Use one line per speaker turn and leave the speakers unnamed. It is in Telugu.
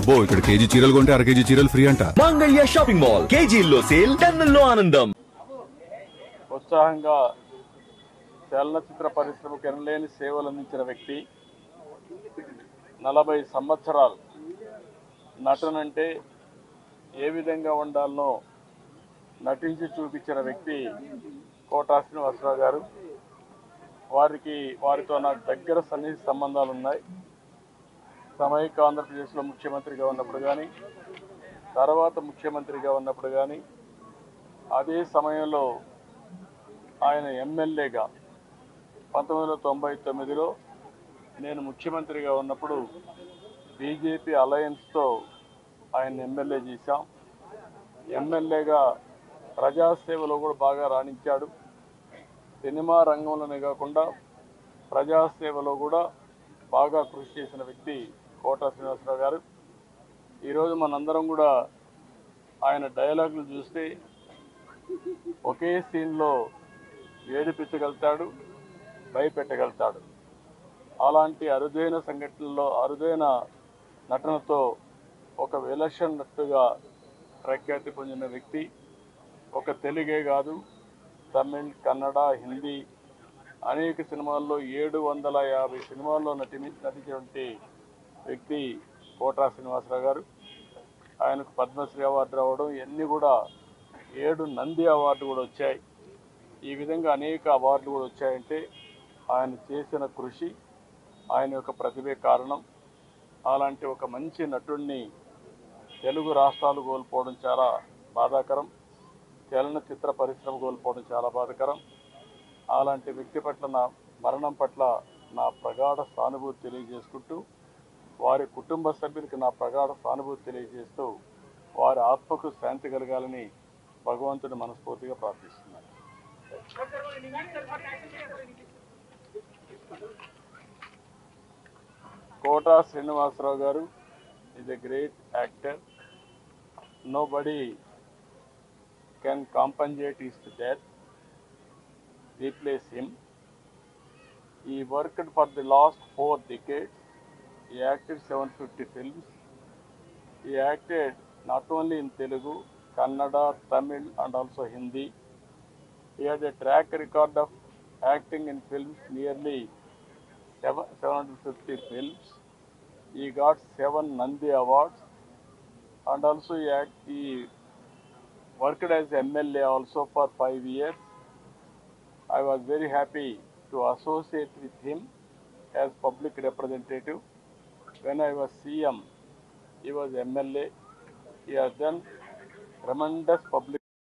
అబ్బో ఇక్కడ కేజీ చీరలు కొంటే అర కేజీ చీరలు ఫ్రీ అంట.
మంగళ్య షాపింగ్ మాల్, కేజీల్లో సేల్, టన్నుల్లో ఆనందం.
ఉత్సాహంగా చలనచిత్ర పరిశ్రమకు ఎనలేని సేవలు అందించిన వ్యక్తి, 40 సంవత్సరాలు నటనంటే ఏ విధంగా ఉండాలనో నటించి చూపించిన వ్యక్తి కోటా శ్రీనివాసరావు గారు. వారితో నాకు దగ్గర సన్నిహిత సంబంధాలు ఉన్నాయి. సమైక్య ఆంధ్రప్రదేశ్లో ముఖ్యమంత్రిగా ఉన్నప్పుడు కానీ, తర్వాత ముఖ్యమంత్రిగా ఉన్నప్పుడు కానీ, అదే సమయంలో ఆయన ఎమ్మెల్యేగా 1999లో నేను ముఖ్యమంత్రిగా ఉన్నప్పుడు బీజేపీ అలయన్స్తో ఆయన ఎమ్మెల్యే చేశాం. ఎమ్మెల్యేగా ప్రజాసేవలో కూడా బాగా రాణించాడు. సినిమా రంగంలోనే కాకుండా ప్రజాసేవలో కూడా బాగా కృషి చేసిన వ్యక్తి కోటా శ్రీనివాసరావు గారు. ఈరోజు మనందరం కూడా ఆయన డైలాగులు చూస్తే ఒకే సీన్లో ఏడిపించగలుగుతాడు, భయపెట్టగలుగుతాడు. అలాంటి అరుదైన సంఘటనల్లో అరుదైన నటనతో ఒక విలక్షణ నటుగా ప్రఖ్యాతి పొందిన వ్యక్తి. ఒక తెలుగే కాదు, తమిళ్, కన్నడ, హిందీ అనేక సినిమాల్లో 750 సినిమాల్లో నటించినటువంటి వ్యక్తి కోటా శ్రీనివాసరావు గారు. ఆయనకు పద్మశ్రీ అవార్డు రావడం, ఇవన్నీ కూడా 7 నంది అవార్డు కూడా వచ్చాయి. ఈ విధంగా అనేక అవార్డులు కూడా వచ్చాయంటే ఆయన చేసిన కృషి, ఆయన యొక్క ప్రతిభే కారణం. అలాంటి ఒక మంచి నటుడిని తెలుగు రాష్ట్రాలు కోల్పోవడం చాలా బాధాకరం. చలనచిత్ర పరిశ్రమ కోల్పోవడం చాలా బాధాకరం. అలాంటి వ్యక్తి పట్ల నా మరణం పట్ల నా ప్రగాఢ సానుభూతి తెలియజేసుకుంటూ, వారి కుటుంబ సభ్యులకి నా ప్రగాఢ సానుభూతి తెలియజేస్తూ, వారి ఆత్మకు శాంతి కలగాలని భగవంతుని మనస్ఫూర్తిగా ప్రార్థిస్తున్నాను. కోటా శ్రీనివాసరావు గారు is a great actor. Nobody can compensate his death, replace him. He worked for the last 4 decades. He acted 750 films. He acted not only in Telugu, Kannada, Tamil and also Hindi. He had a track record of acting in films, nearly 750 films. He got 7 Nandi Awards, and also he worked as MLA also for 5 years. I was very happy to associate with him as public representative. When I was CM, he was MLA. He has done tremendous public